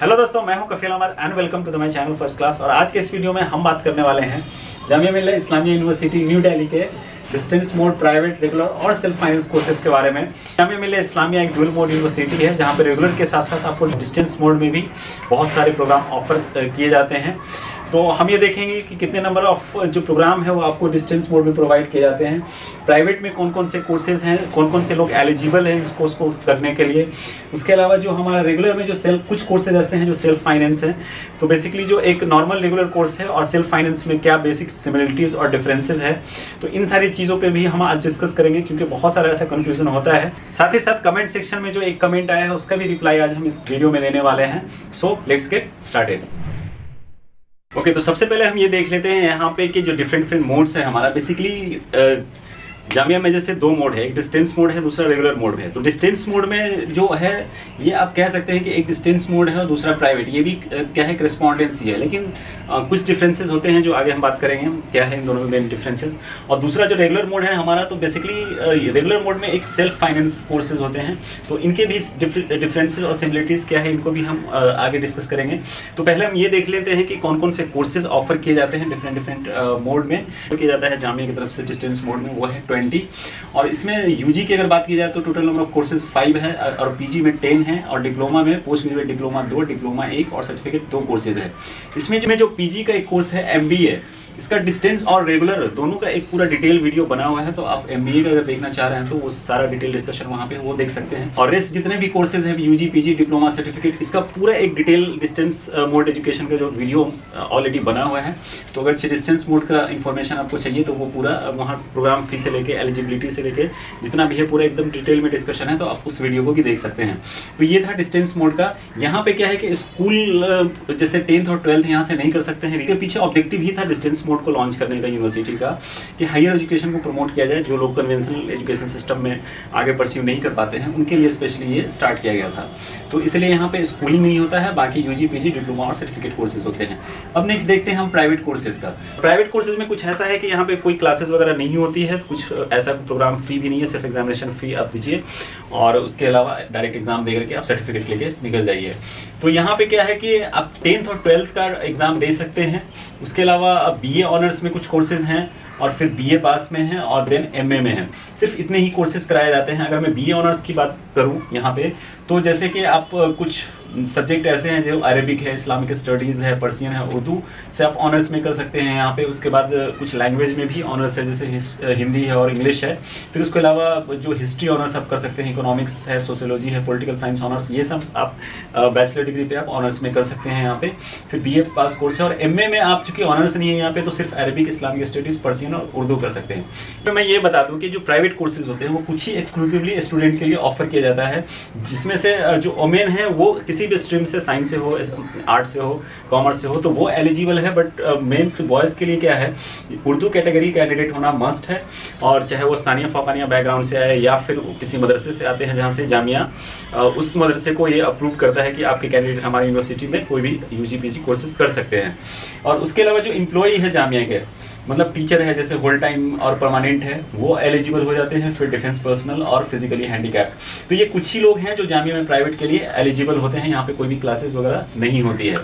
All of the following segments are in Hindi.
हेलो दोस्तों, मैं हूं Kafeel Ahmad and welcome to the my channel first class. और आज के इस वीडियो में हम बात करने वाले हैं जामिया मिल्लिया इस्लामिया यूनिवर्सिटी न्यू दिल्ली के डिस्टेंस मोड, प्राइवेट, रेगुलर और सेल्फ फाइनेंस कोर्सेज के बारे में। जामिया मिल्लिया इस्लामिया एक डुअल मोड यूनिवर्सिटी है जहां पर रेगुलर के साथ साथ आपको डिस्टेंस मोड में भी बहुत सारे प्रोग्राम ऑफर किए जाते हैं। तो हम ये देखेंगे कि कितने नंबर ऑफ जो प्रोग्राम है वो आपको डिस्टेंस मोड में प्रोवाइड किए जाते हैं, प्राइवेट में कौन कौन से कोर्सेज हैं, कौन कौन से लोग एलिजिबल हैं इस कोर्स को करने के लिए। उसके अलावा जो हमारा रेगुलर में जो कुछ कोर्सेज ऐसे हैं जो सेल्फ फाइनेंस हैं, तो बेसिकली जो एक नॉर्मल रेगुलर कोर्स है और सेल्फ फाइनेंस में क्या बेसिक सिमिलरिटीज और डिफरेंसेज है, तो इन सारी चीज़ों पे भी हम आज डिस्कस करेंगे क्योंकि बहुत सारा ऐसा कन्फ्यूजन होता है। साथ ही साथ कमेंट सेक्शन में जो एक कमेंट आया है उसका भी रिप्लाई आज हम इस वीडियो में देने वाले हैं। So let's get started. Okay, तो सबसे पहले हम ये देख लेते हैं यहाँ पे कि जो डिफरेंट मोड्स है हमारा बेसिकली जामिया में जैसे दो मोड है, एक डिस्टेंस मोड है, दूसरा रेगुलर मोड है। तो डिस्टेंस मोड में जो है ये आप कह सकते हैं कि एक डिस्टेंस मोड है और दूसरा प्राइवेट। ये भी क्या है, करस्पॉन्डेंस ही है, लेकिन कुछ डिफरेंसेस होते हैं जो आगे हम बात करेंगे क्या है इन दोनों में मेन डिफरेंसेस। और दूसरा जो रेगुलर मोड है हमारा, तो बेसिकली रेगुलर मोड में एक सेल्फ फाइनेंस कोर्सेज होते हैं, तो इनके भी डिफरेंसेस और सिमिलरिटीज क्या है इनको भी हम आगे डिस्कस करेंगे। तो पहले हम ये देख लेते हैं कि कौन कौन से कोर्सेज ऑफर किए जाते हैं डिफरेंट मोड में। किया जाता है जामिया की तरफ से डिस्टेंस मोड में, वो है 20। और इसमें यूजी की अगर बात की जाए तो टोटल नंबर ऑफ कोर्सेज 5 है और पीजी में 10 है और डिप्लोमा में पोस्ट ग्रेजुएट डिप्लोमा 2, डिप्लोमा 1 और सर्टिफिकेट 2 कोर्सेज है। इसमें जो पीजी का एक कोर्स है एमबीए, इसका डिस्टेंस और रेगुलर दोनों का एक पूरा डिटेल वीडियो बना हुआ है, तो आप एमबीए का अगर देखना चाह रहे हैं तो वो सारा डिटेल डिस्कशन वहाँ पे वो देख सकते हैं। और रेस्ट जितने भी कोर्सेज हैं यूजी, पीजी, डिप्लोमा, सर्टिफिकेट, इसका पूरा एक डिटेल डिस्टेंस मोड एजुकेशन का जो वीडियो ऑलरेडी बना हुआ है। तो अगर डिस्टेंस मोड का इन्फॉर्मेशन आपको चाहिए तो वो पूरा वहाँ प्रोग्राम फी से लेके एलिजिबिलिटी से लेके जितना भी है पूरा एकदम डिटेल में डिस्कशन है, तो आप उस वीडियो को भी देख सकते हैं। तो ये था डिस्टेंस मोड का। यहाँ पे क्या है कि स्कूल जैसे 10th और 12th यहाँ से नहीं कर सकते हैं। इसके पीछे ऑब्जेक्टिव ही था डिस्टेंस मोड को लॉन्च करने का यूनिवर्सिटी का, कि हायर एजुकेशन को प्रमोट किया जाए। जो लोग कन्वेंशनल एजुकेशन सिस्टम में आगे परस्यू नहीं कर पाते हैं उनके लिए स्पेशली ये स्टार्ट किया गया था। तो इसलिए यहाँ पे स्कूलिंग नहीं होता है, बाकी यूजी, पीजी, डिप्लोमा और सर्टिफिकेट कोर्सेज होते हैं। अब नेक्स्ट देखते हैं हम प्राइवेट कोर्सेज का। प्राइवेट कोर्सेज में कुछ ऐसा है कि यहाँ पे कोई क्लासेस वगैरह नहीं होती है, कुछ ऐसा प्रोग्राम फ्री भी नहीं है, सिर्फ एग्जामिनेशन फी आप दीजिए और उसके अलावा डायरेक्ट एग्जाम दे करके आप सर्टिफिकेट लेके निकल जाइए। तो यहाँ पे क्या है कि आप 10th और 12th का एग्जाम दे सकते हैं। उसके अलावा बीए ऑनर्स में कुछ कोर्सेज हैं और फिर बीए पास में है और देन एमए में है। सिर्फ इतने ही कोर्सेज कराए जाते हैं। अगर मैं बीए ऑनर्स की बात करूं यहाँ पे, तो जैसे कि आप कुछ सब्जेक्ट ऐसे हैं जो अरेबिक है, इस्लामिक स्टडीज़ है, पर्सियन है, उर्दू से आप ऑनर्स में कर सकते हैं यहाँ पे। उसके बाद कुछ लैंग्वेज में भी ऑनर्स है, जैसे हिंदी है और इंग्लिश है। फिर उसके अलावा जो हिस्ट्री ऑनर्स आप कर सकते हैं, इकोनॉमिक्स है, सोशियोलॉजी है, पॉलिटिकल साइंस ऑनर्स, ये सब आप बैचलर डिग्री पे आप ऑनर्स में कर सकते हैं यहाँ पे। फिर बीए पास कोर्स है और एमए में आप चूंकि ऑनर्स नहीं है यहाँ पे, तो सिर्फ अरेबिक, इस्लामिक स्टडीज़, पर्सियन और उर्दू कर सकते हैं। तो मैं ये बता दूं कि जो प्राइवेट कोर्सेज होते हैं वो कुछ ही एक्सक्लूसिवली स्टूडेंट के लिए ऑफर किया जाता है, जिसमें से जो ओमेन है वो किसी भी स्ट्रीम से, साइंस से हो, आर्ट से हो, कॉमर्स से हो, तो वो एलिजिबल है। बट मेंस बॉयज़ के लिए क्या है, उर्दू कैटेगरी कैंडिडेट होना मस्ट है। और चाहे वो स्थानीय फौकानिया बैकग्राउंड से आए या फिर किसी मदरसे से आते हैं जहाँ से जामिया उस मदरसे को ये अप्रूव करता है कि आपके कैंडिडेट हमारी यूनिवर्सिटी में कोई भी यूजी पीजी कोर्सेज कर सकते हैं। और उसके अलावा जो एम्प्लॉई है जामिया के, मतलब टीचर है जैसे होल टाइम और परमानेंट है, वो एलिजिबल हो जाते हैं। फिर डिफेंस पर्सनल और फिजिकली हैंडीकैप, तो ये कुछ ही लोग हैं जो जामिया में प्राइवेट के लिए एलिजिबल होते हैं। यहाँ पे कोई भी क्लासेस वगैरह नहीं होती है।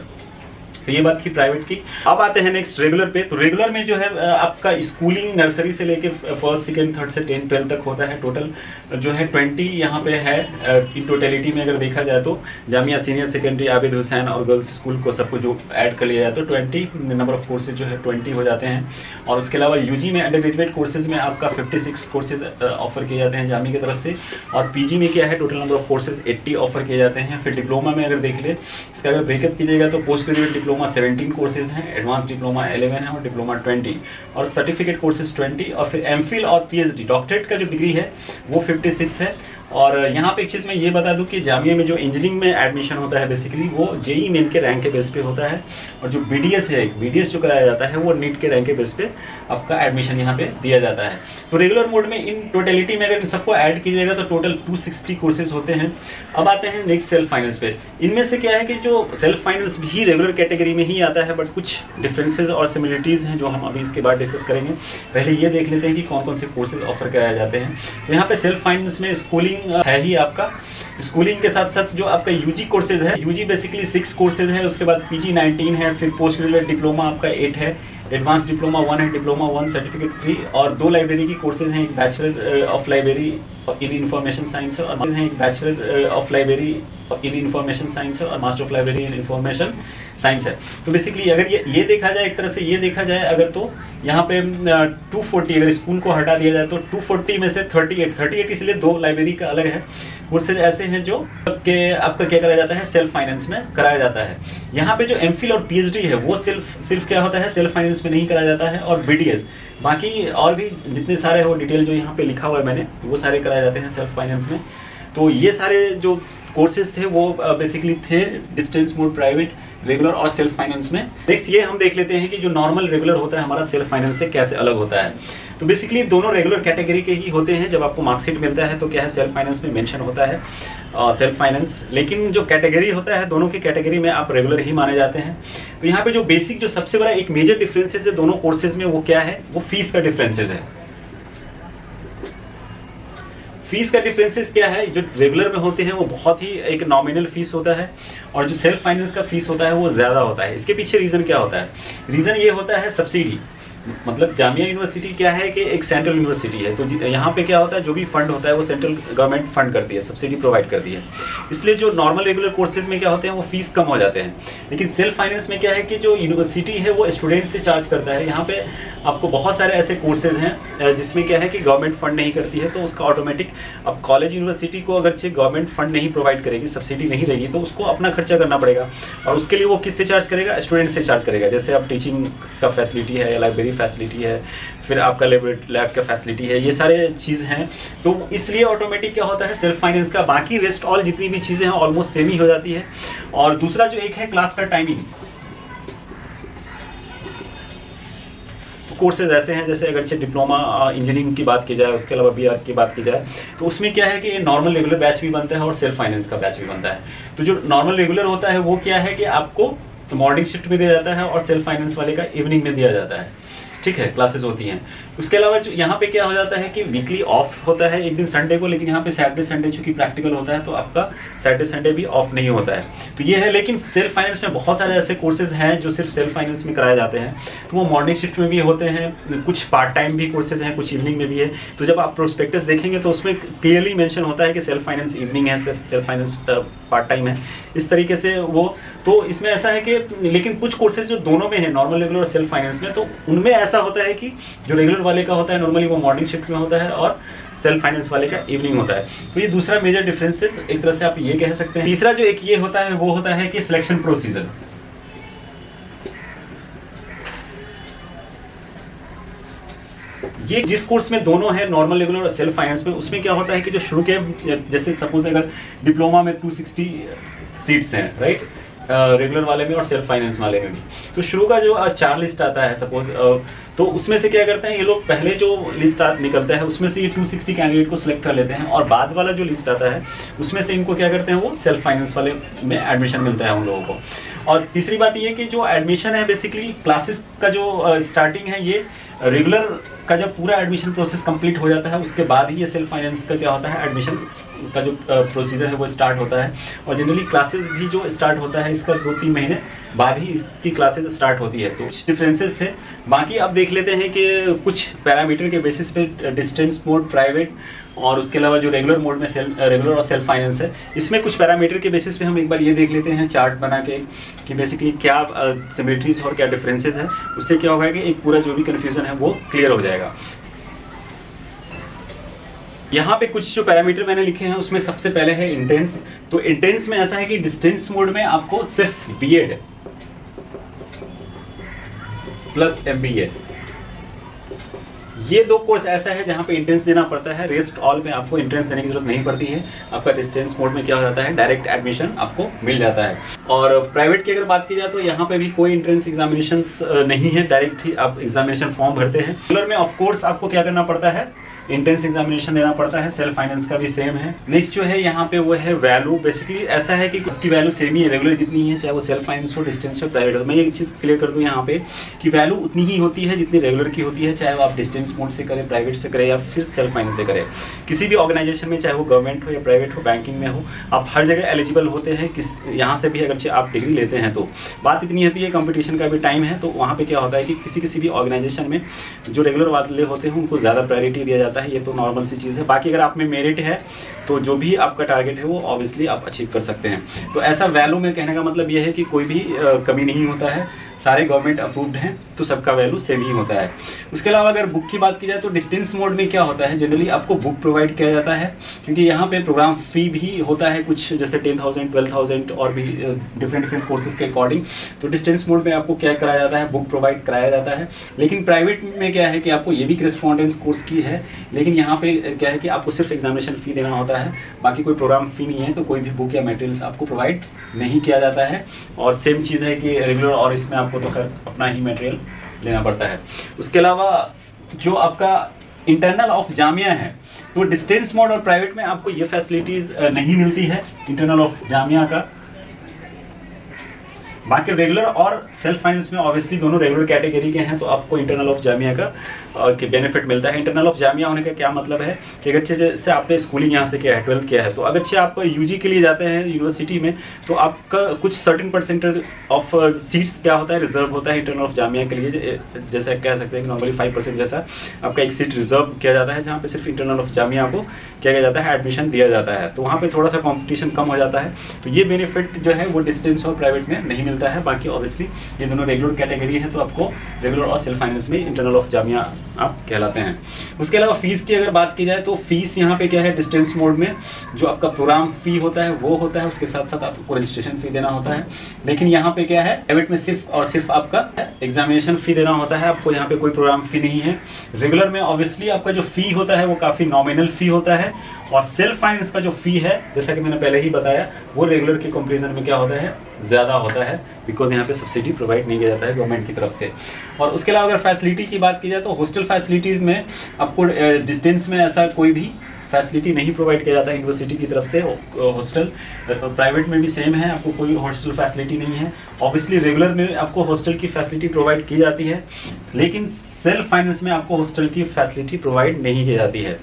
तो ये बात थी प्राइवेट की। अब आते हैं नेक्स्ट रेगुलर पे। तो रेगुलर में जो है आपका स्कूलिंग नर्सरी से लेके फर्स्ट, सेकंड, थर्ड से 10, 12 तक होता है। टोटल जो है 20 यहाँ पे है इन टोटलिटी में अगर देखा जाए तो। जामिया सीनियर सेकेंडरी आबिद हुसैन और गर्ल्स स्कूल को सबको जो ऐड कर लिया जाए तो 20 नंबर ऑफ कोर्सेज जो है 20 हो जाते हैं। और उसके अलावा यूजी में अंडर ग्रेजुएट कोर्सेज में आपका 56 कोर्सेज ऑफर किए जाते हैं जामिया की तरफ से। और पीजी में क्या है, total number of courses 80 offer किए जाते हैं। फिर डिप्लोमा में अगर देख ले, इसका अगर ब्रेकअप कीजिएगा तो पोस्ट ग्रेजुएट डिप्लोमा 17 कोर्सेज हैं, एडवांस डिप्लोमा 11 है और डिप्लोमा 20 और सर्टिफिकेट कोर्सेज 20। और फिर एमफिल और पीएचडी डॉक्टरेट का जो डिग्री है वो 56 है। और यहाँ पे एक चीज़ मैं ये बता दूं कि जामिया में जो इंजीनियरिंग में एडमिशन होता है बेसिकली वो जेई मेन के रैंक के बेस पे होता है। और जो बीडीएस है, बीडीएस जो कराया जाता है वो नीट के रैंक के बेस पे आपका एडमिशन यहाँ पे दिया जाता है। तो रेगुलर मोड में इन टोटलिटी में अगर सबको ऐड कीजिएगा तो टोटल 260 कोर्सेज होते हैं। अब आते हैं नेक्स्ट सेल्फ फाइनेंस पे। इनमें से क्या है कि जो सेल्फ फाइनेंस भी रेगुलर कैटेगरी में ही आता है, बट कुछ डिफरेंसेज और सिमिलरिटीज़ हैं जो हम अभी इसके बाद डिस्कस करेंगे। पहले ये देख लेते हैं कि कौन कौन से कोर्सेज ऑफर कराए जाते हैं। तो यहाँ पे सेल्फ फाइनेंस में स्कूलिंग है ही आपका, स्कूलिंग के साथ साथ जो आपका यूजी कोर्सेज है, यूजी बेसिकली 6 कोर्सेज है, उसके बाद पीजी 19 है, फिर पोस्ट ग्रेजुएट डिप्लोमा आपका 8 है, एडवांस डिप्लोमा 1 है, डिप्लोमा 1 सर्टिफिकेट फ्री, और 2 लाइब्रेरी की कोर्सेज हैं, एक bachelor of library in information science और एक bachelor of library in information science और master of library in information science है। तो बेसिकली अगर ये देखा जाए, एक तरह से ये देखा जाए अगर, तो यहाँ पे 240 अगर स्कूल को हटा दिया जाए तो 240 में से 38 इसलिए 2 लाइब्रेरी का अलग है। कोर्सेज ऐसे हैं जो कि आपका क्या कराया जाता है, सेल्फ फाइनेंस में कराया जाता है। यहाँ पे जो एमफिल और पीएचडी है वो सिर्फ क्या होता है, सेल्फ फाइनेंस में नहीं कराया जाता है, और बीडीएस बाकी और भी जितने सारे हैं वो डिटेल जो यहाँ पे लिखा हुआ है मैंने, वो सारे कराए जाते हैं सेल्फ फाइनेंस में। तो ये सारे जो कोर्सेज थे वो बेसिकली थे डिस्टेंस मोड, प्राइवेट, रेगुलर और सेल्फ फाइनेंस में। नेक्स्ट ये हम देख लेते हैं कि जो नॉर्मल रेगुलर होता है हमारा सेल्फ फाइनेंस से कैसे अलग होता है। तो बेसिकली दोनों रेगुलर कैटेगरी के ही होते हैं। जब आपको मार्कशीट मिलता है तो क्या है, सेल्फ फाइनेंस में मेंशन होता है सेल्फ फाइनेंस, लेकिन जो कैटेगरी होता है दोनों की कैटेगरी में आप रेगुलर ही माने जाते हैं। तो यहाँ पे जो बेसिक जो सबसे बड़ा एक मेजर डिफरेंसेस है दोनों कोर्सेज में, वो क्या है, वो फीस का डिफरेंसेस है। फीस का डिफरेंसेस क्या है, जो रेगुलर में होते हैं वो बहुत ही एक नॉमिनल फीस होता है, और जो सेल्फ फाइनेंस का फीस होता है वो ज़्यादा होता है। इसके पीछे रीज़न क्या होता है, रीज़न ये होता है सब्सिडी। मतलब जामिया यूनिवर्सिटी क्या है कि एक सेंट्रल यूनिवर्सिटी है, तो यहाँ पे क्या होता है, जो भी फंड होता है वो सेंट्रल गवर्नमेंट फंड करती है, सब्सिडी प्रोवाइड करती है। इसलिए जो नॉर्मल रेगुलर कोर्सेज में क्या होते हैं वो फीस कम हो जाते हैं। लेकिन सेल्फ फाइनेंस में क्या है कि जो यूनिवर्सिटी है वो स्टूडेंट से चार्ज करता है। यहाँ पे आपको बहुत सारे ऐसे कोर्सेज हैं जिसमें क्या है कि गवर्नमेंट फंड नहीं करती है, तो उसका ऑटोमेटिक, अब कॉलेज यूनिवर्सिटी को अगरचे गवर्नमेंट फंड नहीं प्रोवाइड करेगी, सब्सिडी नहीं रहेगी, तो उसको अपना खर्चा करना पड़ेगा, और उसके लिए वो किससे चार्ज करेगा, स्टूडेंट से चार्ज करेगा। जैसे अब टीचिंग का फैसिलिटी है या लाइब्रेरी फैसिलिटी है, फिर आपका लैब का फैसिलिटी है, ये सारे चीज़ हैं। तो इसलिए ऑटोमेटिक क्या होता है सेल्फ फाइनेंस का, बाकी रेस्ट ऑल जितनी भी चीज़ें हैं ऑलमोस्ट सेम ही हो जाती है। और दूसरा जो एक है क्लास का टाइमिंग, कोर्सेज ऐसे हैं जैसे अगर डिप्लोमा इंजीनियरिंग की बात की जाए, उसके अलावा बीआर की बात की जाए, तो उसमें क्या है कि नॉर्मल रेगुलर बैच भी बनता है और सेल्फ फाइनेंस का बैच भी बनता है। तो जो नॉर्मल रेगुलर होता है वो क्या है कि आपको मॉर्निंग शिफ्ट में दिया जाता है, और सेल्फ फाइनेंस वाले का इवनिंग में दिया जाता है, ठीक है, क्लासेस होती हैं। उसके अलावा जो यहाँ पे क्या हो जाता है कि वीकली ऑफ होता है एक दिन संडे को, लेकिन यहाँ पे सैटरडे संडे चूंकि प्रैक्टिकल होता है तो आपका सैटरडे संडे भी ऑफ नहीं होता है। तो ये है। लेकिन सेल्फ फाइनेंस में बहुत सारे ऐसे कोर्सेज हैं जो सिर्फ सेल्फ फाइनेंस में कराए जाते हैं, तो वो मॉर्निंग शिफ्ट में भी होते हैं, कुछ पार्ट टाइम भी कोर्सेज हैं, कुछ इवनिंग में भी है। तो जब आप प्रोस्पेक्टस देखेंगे तो उसमें क्लियरली मेंशन होता है कि सेल्फ फाइनेंस इवनिंग है, सेल्फ फाइनेंस पार्ट टाइम है, इस तरीके से वो। तो इसमें ऐसा है कि लेकिन कुछ कोर्सेज जो दोनों में है, नॉर्मल रेगुलर और सेल्फ फाइनेंस में, तो उनमें ऐसा होता है कि जो रेगुलर वाले का होता है नॉर्मली वो मॉर्निंग शिफ्ट में होता है, और सेल्फ फाइनेंस वाले का इवनिंग होता है। तो ये दूसरा मेजर डिफरेंसेस एक तरह से आप ये कह सकते हैं। तीसरा जो एक ये होता है वो होता है कि सिलेक्शन प्रोसीजर। ये जिस कोर्स में दोनों है, नॉर्मल रेगुलर और सेल्फ फाइनेंस में, उसमें क्या होता है कि जो शुरू के, जैसे सपोज अगर डिप्लोमा में 260 सीट्स हैं, राइट, रेगुलर वाले में और सेल्फ फाइनेंस वाले में भी, तो शुरू का जो 4 लिस्ट आता है सपोज, तो उसमें से क्या करते हैं ये लोग, पहले जो लिस्ट निकलता है उसमें से ये 260 कैंडिडेट को सिलेक्ट कर लेते हैं, और बाद वाला जो लिस्ट आता है उसमें से इनको क्या करते हैं, वो सेल्फ फाइनेंस वाले में एडमिशन मिलता है उन लोगों को। और तीसरी बात ये कि जो एडमिशन है बेसिकली क्लासेस का जो स्टार्टिंग है, ये रेगुलर का जब पूरा एडमिशन प्रोसेस कंप्लीट हो जाता है उसके बाद ही ये सेल्फ फाइनेंस का क्या होता है, एडमिशन का जो प्रोसीजर है वो स्टार्ट होता है। और जनरली क्लासेस भी जो स्टार्ट होता है इसका 2-3 महीने बाद ही इसकी क्लासेस स्टार्ट होती है। तो कुछ डिफरेंसेस थे। बाकी अब देख लेते हैं कि कुछ पैरामीटर के बेसिस पे डिस्टेंस मोड, प्राइवेट, और उसके अलावा जो रेगुलर मोड में रेगुलर और सेल्फ फाइनेंस है, इसमें कुछ पैरामीटर के बेसिस पे हम एक बार ये देख लेते हैं चार्ट बना के कि बेसिकली क्या सिमिलरिटीज और क्या डिफरेंसेस है। उससे क्या होगा कि एक पूरा जो भी कन्फ्यूजन है वो क्लियर हो जाएगा। यहाँ पे कुछ जो पैरामीटर मैंने लिखे हैं उसमें सबसे पहले है इंटेंस। तो इंटेंस में ऐसा है कि डिस्टेंस मोड में आपको सिर्फ बीएड प्लस एमबीए, ये 2 कोर्स ऐसा है जहाँ पे इंट्रेंस देना पड़ता है। रेस्ट ऑल में आपको इंट्रेंस देने की जरूरत नहीं पड़ती है। आपका डिस्टेंस मोड में क्या हो जाता है, डायरेक्ट एडमिशन आपको मिल जाता है। और प्राइवेट की अगर बात की जाए तो यहाँ पे भी कोई इंट्रेंस एग्जामिनेशंस नहीं है, डायरेक्ट ही आप एग्जामिनेशन फॉर्म भरते हैं। रेगुलर में ऑफ कोर्स आपको क्या करना पड़ता है, एंट्रेंस एग्जामिनेशन देना पड़ता है। सेल्फ फाइनेंस का भी सेम है। नेक्स्ट जो है यहाँ पे वो है वैल्यू। बेसिकली ऐसा है कि आपकी वैल्यू सेम ही है, रेगुलर जितनी है, चाहे वो सेल्फ फाइनेंस हो, डिस्टेंस हो, प्राइवेट हो। मैं एक चीज़ क्लियर कर दूँ यहाँ पे कि वैल्यू उतनी ही होती है जितनी रेगुलर की होती है, चाहे वो आप डिस्टेंस मोड से करें, प्राइवेट से करें या फिर सेल्फ फाइनेंस से करें। किसी भी ऑर्गेनाइजेशन में, चाहे वो गवर्नमेंट हो या प्राइवेट हो, बैंकिंग में हो, आप हर जगह एलिजिबल होते हैं। यहाँ से भी अगर आप डिग्री लेते हैं तो बात इतनी होती है, कंपटीशन का भी टाइम है, तो वहाँ पे क्या होता है कि किसी भी ऑर्गेनाइजेशन में जो रेगुलर वाले होते हैं उनको ज़्यादा प्रायोरिटी दिया जाता है। ये तो नॉर्मल सी चीज़ है। बाकी अगर आप में मेरिट है तो जो भी आपका टारगेट है वो ऑब्वियसली आप अचीव कर सकते हैं। तो ऐसा वैल्यू में कहने का मतलब ये है कि कोई भी कमी नहीं होता है, सारे गवर्नमेंट अप्रूव्ड हैं तो सबका वैल्यू सेम ही होता है। उसके अलावा अगर बुक की बात की जाए तो डिस्टेंस मोड में क्या होता है, जनरली आपको बुक प्रोवाइड किया जाता है, क्योंकि यहाँ पे प्रोग्राम फी भी होता है कुछ, जैसे 10,000 12,000 और भी डिफरेंट कोर्सेज के अकॉर्डिंग। तो डिस्टेंस मोड में आपको क्या कराया जाता है, बुक प्रोवाइड कराया जाता है। लेकिन प्राइवेट में क्या है कि आपको ये भी करस्पॉन्डेंस कोर्स की है, लेकिन यहाँ पे क्या है कि आपको सिर्फ एग्जामिनेशन फ़ी देना होता है, बाकी कोई प्रोग्राम फी नहीं है। तो कोई भी बुक या मटेरियल्स आपको प्रोवाइड नहीं किया जाता है। और सेम चीज़ है कि रेगुलर और इसमें आपको तो खैर अपना ही मटेरियल लेना पड़ता है। उसके अलावा जो आपका इंटरनल ऑफ जामिया है, तो डिस्टेंस मोड और प्राइवेट में आपको ये फैसिलिटीज़ नहीं मिलती है इंटरनल ऑफ जामिया का। बाकी रेगुलर और सेल्फ फाइनेंस में ऑब्वियसली दोनों रेगुलर कैटेगरी के हैं, तो आपको इंटरनल ऑफ जामिया का के बेनिफिट मिलता है। इंटरनल ऑफ जामिया होने का क्या मतलब है कि अगर जैसे आपने स्कूलिंग यहाँ से किया है, 12th किया है, तो अगर आप यूजी के लिए जाते हैं यूनिवर्सिटी में, तो आपका कुछ सर्टेन परसेंटेज ऑफ सीट्स क्या होता है, रिजर्व होता है इंटरनल ऑफ जामिया के लिए। जैसे आप कह सकते हैं कि नॉर्मली 5% जैसा आपका एक सीट रिजर्व किया जाता है, जहाँ पे सिर्फ इंटरनल ऑफ जामिया को क्या किया जाता है, एडमिशन दिया जाता है। तो वहाँ पे थोड़ा सा कॉम्पिटिशन कम हो जाता है। तो ये बेनिफिट जो है वो डिस्टेंस और प्राइवेट में नहीं मिलता है। बाकी ऑब्वियसली ये दोनों रेगुलर कैटेगरी है, तो आपको रेगुलर और सेल्फ फाइनेंस में इंटरनल ऑफ जामिया आप कहलाते हैं। उसके अलावा फीस की अगर बात की जाए तो फीस यहाँ पे क्या है, डिस्टेंस मोड में जो आपका प्रोग्राम फी होता है वो होता है, उसके साथ साथ आपको रजिस्ट्रेशन फी देना होता है। लेकिन यहाँ पे क्या है, प्राइवेट में सिर्फ और सिर्फ आपका एग्जामिनेशन फी देना होता है, आपको यहाँ पे कोई प्रोग्राम फी नहीं है। रेगुलर में ऑब्वियसली आपका जो फी होता है वो काफ़ी नॉमिनल फी होता है, और सेल्फ फाइनेंस का जो फी है, जैसा कि मैंने पहले ही बताया, वो रेगुलर के कंपैरिजन में क्या होता है, ज़्यादा होता है, बिकॉज यहाँ पे सब्सिडी प्रोवाइड नहीं किया जाता है गवर्नमेंट की तरफ से। और उसके अलावा अगर फैसिलिटी की बात की जाए तो हॉस्टल फैसिलिटीज़ में आपको डिस्टेंस में ऐसा कोई भी फैसिलिटी नहीं प्रोवाइड किया जाता है यूनिवर्सिटी की तरफ से। हॉस्टल प्राइवेट में भी सेम है, आपको कोई हॉस्टल फैसिलिटी नहीं है। ऑब्वियसली रेगुलर में आपको हॉस्टल की फैसिलिटी प्रोवाइड की जाती है, लेकिन सेल्फ फाइनेंस में आपको हॉस्टल की फैसिलिटी प्रोवाइड नहीं की जाती है।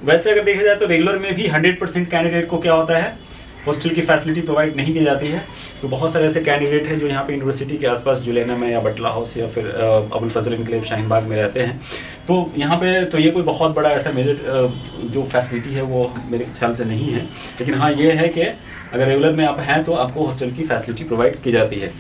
वैसे अगर देखा जाए तो रेगुलर में भी 100% कैंडिडेट को क्या होता है, हॉस्टल की फैसिलिटी प्रोवाइड नहीं की जाती है। तो बहुत सारे ऐसे कैंडिडेट हैं जो यहाँ पे यूनिवर्सिटी के आसपास जुलेना में या बटला हाउस या फिर अबुल फजल इनकलेव शाहीन बाग में रहते हैं। तो यहाँ पे तो ये कोई बहुत बड़ा ऐसा मेजर जो फैसिलिटी है वो मेरे ख्याल से नहीं है। लेकिन हाँ ये है कि अगर रेगुलर में आप हैं तो आपको हॉस्टल की फैसिलिटी प्रोवाइड की जाती है।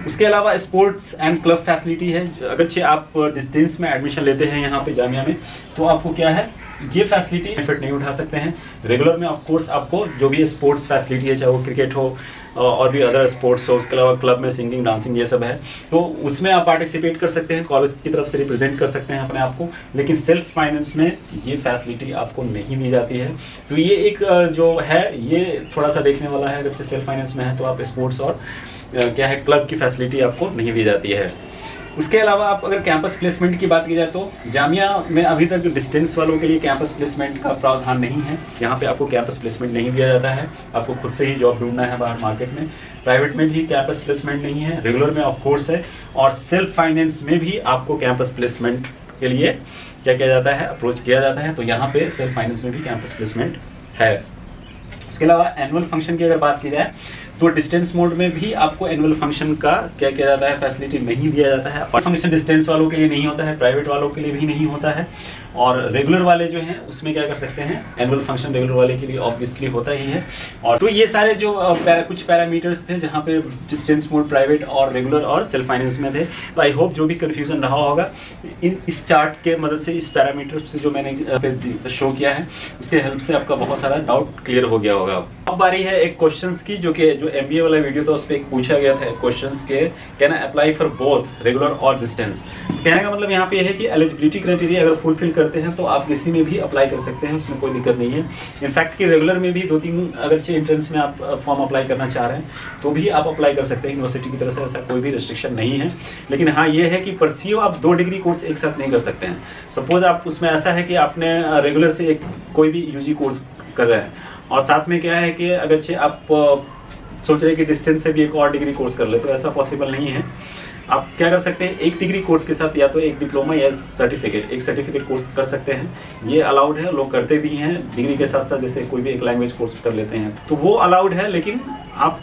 उसके अलावा स्पोर्ट्स एंड क्लब फैसिलिटी है। अगरचे आप डिस्टेंस में एडमिशन लेते हैं यहाँ पे जामिया में, तो आपको क्या है, ये फैसिलिटी बेनिफिट नहीं उठा सकते हैं। रेगुलर में ऑफ कोर्स आपको जो भी स्पोर्ट्स फैसिलिटी है, चाहे वो क्रिकेट हो और भी अदर स्पोर्ट्स हो, उसके अलावा क्लब में सिंगिंग, डांसिंग ये सब है, तो उसमें आप पार्टिसिपेट कर सकते हैं, कॉलेज की तरफ से रिप्रेजेंट कर सकते हैं अपने आप को। लेकिन सेल्फ फाइनेंस में ये फैसिलिटी आपको नहीं दी जाती है। तो ये एक जो है ये थोड़ा सा देखने वाला है। अगर सेल्फ फाइनेंस में है तो आप स्पोर्ट्स और क्या है क्लब की फैसिलिटी आपको नहीं दी जाती है। उसके अलावा आप अगर कैंपस प्लेसमेंट की बात की जाए तो जामिया में अभी तक डिस्टेंस वालों के लिए कैंपस प्लेसमेंट का प्रावधान नहीं है। यहाँ पे आपको कैंपस प्लेसमेंट नहीं दिया जाता है, आपको खुद से ही जॉब ढूंढना है बाहर मार्केट में। प्राइवेट में भी कैंपस प्लेसमेंट नहीं है, रेगुलर में ऑफ कोर्स है, और सेल्फ फाइनेंस में भी आपको कैंपस प्लेसमेंट के लिए क्या किया जाता है, अप्रोच किया जाता है। तो यहाँ पे सेल्फ फाइनेंस में भी कैंपस प्लेसमेंट है। उसके अलावा एनुअल फंक्शन की अगर बात की जाए तो डिस्टेंस मोड में भी आपको एनुअल फंक्शन का क्या किया जाता है, फैसिलिटी नहीं दिया जाता है। और फंक्शन डिस्टेंस वालों के लिए नहीं होता है, प्राइवेट वालों के लिए भी नहीं होता है, और रेगुलर वाले जो हैं उसमें क्या कर सकते हैं, एनुअल फंक्शन रेगुलर वाले के लिए ऑब्वियसली होता ही है। और तो ये सारे जो कुछ पैरामीटर्स थे जहाँ पे डिस्टेंस मोड प्राइवेट और रेगुलर और सेल्फ फाइनेंस में थे। तो आई होप जो भी कन्फ्यूजन रहा होगा इस चार्ट के मदद से, इस पैरामीटर्स से जो मैंने शो किया है उसके हेल्प से आपका बहुत सारा डाउट क्लियर हो गया होगा। अब बारी है एक क्वेश्चंस की, जो MBA वाला वीडियो था उस पर एक पूछा गया था क्वेश्चंस के, can apply for both regular और डिस्टेंस। कहने का मतलब यहाँ पे है कि एलिजिबिलिटी क्राइटेरिया अगर फुलफिल करते हैं तो आप किसी में भी अप्लाई कर सकते हैं, उसमें कोई दिक्कत नहीं है। इनफैक्ट कि रेगुलर में भी 2-3 अगर एंट्रेंस में आप फॉर्म अप्लाई करना चाह रहे हैं तो भी आप अप्लाई कर सकते हैं, यूनिवर्सिटी की तरफ से ऐसा कोई भी रिस्ट्रिक्शन नहीं है। लेकिन हाँ ये है कि परस्यू आप 2 डिग्री कोर्स एक साथ नहीं कर सकते हैं। सपोज आप उसमें ऐसा है कि आपने रेगुलर से एक कोई भी UG कोर्स कर रहे हैं और साथ में क्या है कि अगर आप सोच रहे हैं कि डिस्टेंस से भी एक और डिग्री कोर्स कर ले, तो ऐसा पॉसिबल नहीं है। आप क्या कर सकते हैं, एक डिग्री कोर्स के साथ या तो एक डिप्लोमा या एक सर्टिफिकेट कोर्स कर सकते हैं, ये अलाउड है, लोग करते भी हैं। डिग्री के साथ साथ जैसे कोई भी एक लैंग्वेज कोर्स कर लेते हैं तो वो अलाउड है, लेकिन आप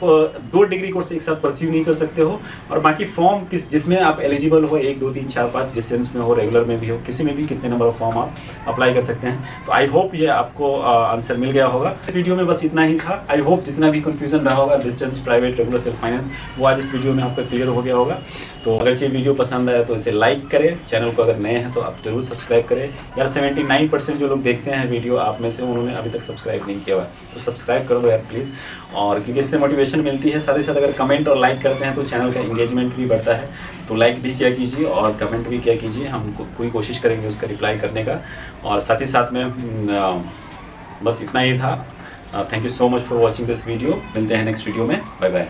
2 डिग्री कोर्स एक साथ परस्यू नहीं कर सकते हो। और बाकी फॉर्म जिसमें आप एलिजिबल हो, 1, 2, 3, 4, 5 डिस्टेंस में हो, रेगुलर में भी हो, किसी में भी कितने नंबर ऑफ फॉर्म आप अप्लाई कर सकते हैं। तो आई होप ये आपको आंसर मिल गया होगा। इस वीडियो में बस इतना ही था। आई होप जितना भी कंफ्यूजन रहा होगा distance, private, regular, self finance, वो आज इस वीडियो में आपका क्लियर हो गया होगा। तो अगर ये वीडियो पसंद आया तो इसे लाइक करें, चैनल को अगर नए हैं तो आप जरूर सब्सक्राइब करें। यार 79% जो लोग देखते हैं वीडियो आप में से, उन्होंने अभी तक सब्सक्राइब नहीं किया हुआ, तो सब्सक्राइब कर दो यार प्लीज़। और क्योंकि इससे मोटिवेशन मिलती है, साथ ही साथ अगर कमेंट और लाइक करते हैं तो चैनल का इंगेजमेंट भी बढ़ता है। तो लाइक भी किया कीजिए और कमेंट भी किया कीजिए, हम पूरी कोशिश करेंगे उसका रिप्लाई करने का। और साथ ही साथ में बस इतना ही था। Thank you so much for watching this video. मिलते हैं नेक्स्ट वीडियो में। Bye bye.